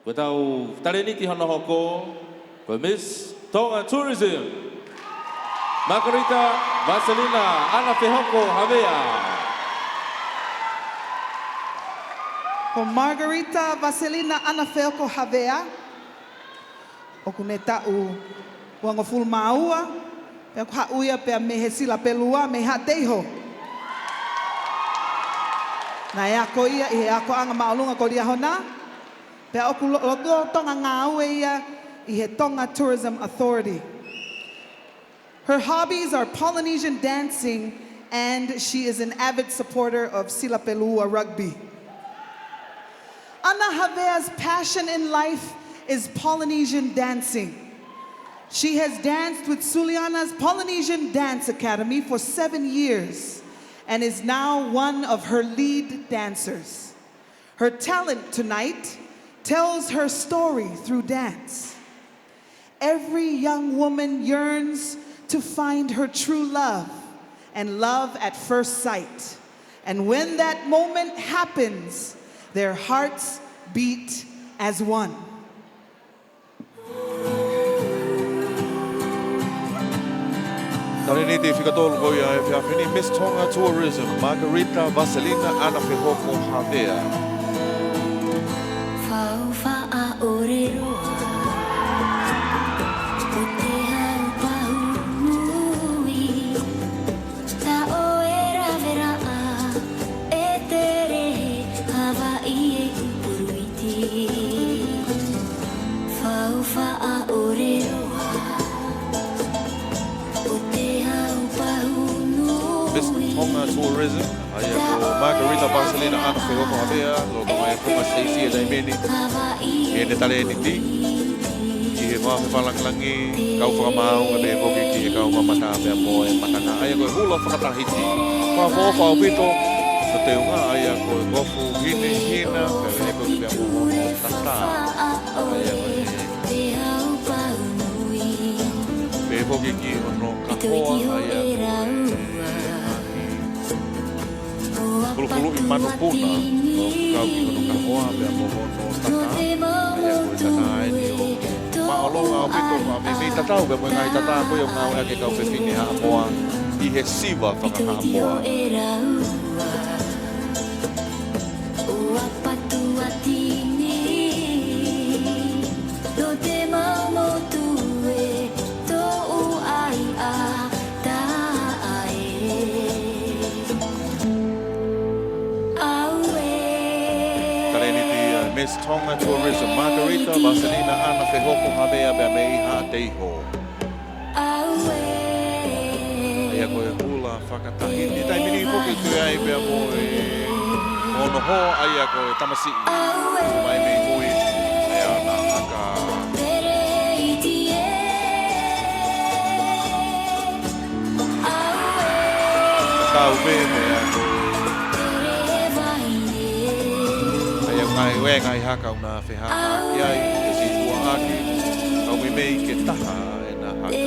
Witau tareniti hana hoko, for Miss Tonga Tourism, Magarita Vaselina, Fehoko Havea. For Magarita Vaselina, Fehoko Havea, Okuneta'u, Wangaful Maua, Pekauia pe mehe sila pelua me hateiho. Na e ako ia I ako anga maolunga ko ria hona. Pe oku loto tonga ngāue ia I he Tonga Tourism Authority. Her hobbies are Polynesian dancing and she is an avid supporter of Sila Pelua rugby. Ana Havea's passion in life is Polynesian dancing. She has danced with Suliana's Polynesian Dance Academy for 7 years and is now one of her lead dancers. Her talent tonight tells her story through dance. Every young woman yearns to find her true love and love at first sight. And when that moment happens, their hearts beat as one. Tariniti Fikatol Goya Fiafini, Miss Tonga Tourism, Magarita Vaselina, Fehoko Havea. Miss Tonga Tourism, Magarita Vaselina, Fehoko Havea, Lord my former Stacy and Imeni, in the Taleniti, Falangi, Kaufamau, and the Boki, Kaumata, Boy, Matana, I go hula for Tahiti, Fafo, Pito, the Teuma, I go Gofu, Hina, Tata, Beboki, no Kapoa, Pulu imanu puna, kau kau kahoa be amoho no tata, ya kau tata ini o. Maolong au pito mi tata be mo ngai tata ko yo ngau ake kau be fini ha moa I he siva whaka ha moa. Miss Tonga Tourism, Magarita Vaselina, Fehoko Havea, Bamei Hateiho. Ia koe hula whakatahiti, tai mini hoki tue ai bea moe ono ho aia koe tamasi mai mei hui ea na haka. Tau me mea koe Ngai we ngai haka una whehanga iai e si tua haki au me mei ke taha e na haka.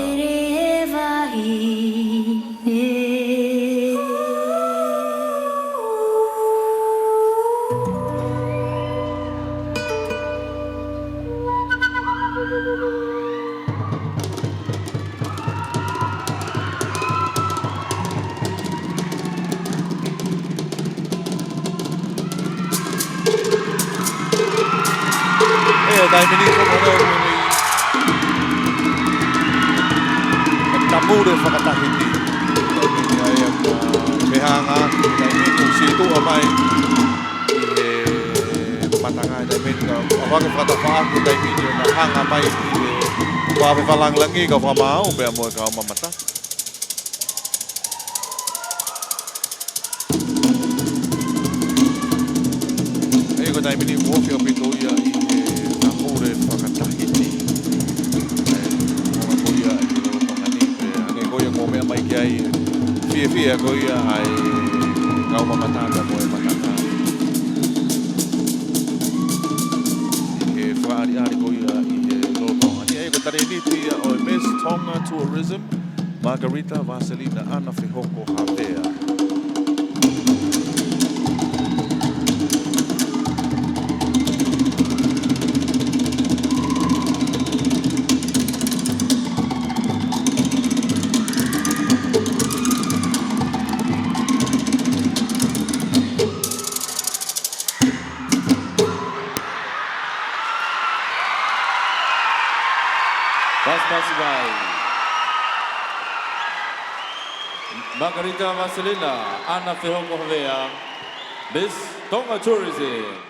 Dai mini kono ni tamure whakatahiti ai mehanga dai mini situ amai I matanga dai mini ka awake whakatawhaaku dai mini na hanga mai I wawe whalanglangi ka whamau bea moe ka mamata Ego dai mini wofi o pito ia I whakatahiti. Mga koia I kilo pangani. Ake koia komea mai ki ai fia koia ai kauma matanga moe matanga. I he whaari koia I he lo pangani. Ego tareniti o Miss Tonga Tourism, Magarita Vaselina, Fehoko Havea. Pasibai. Magarita Vaselina, Fehoko Havea, Miss Tonga Tourism.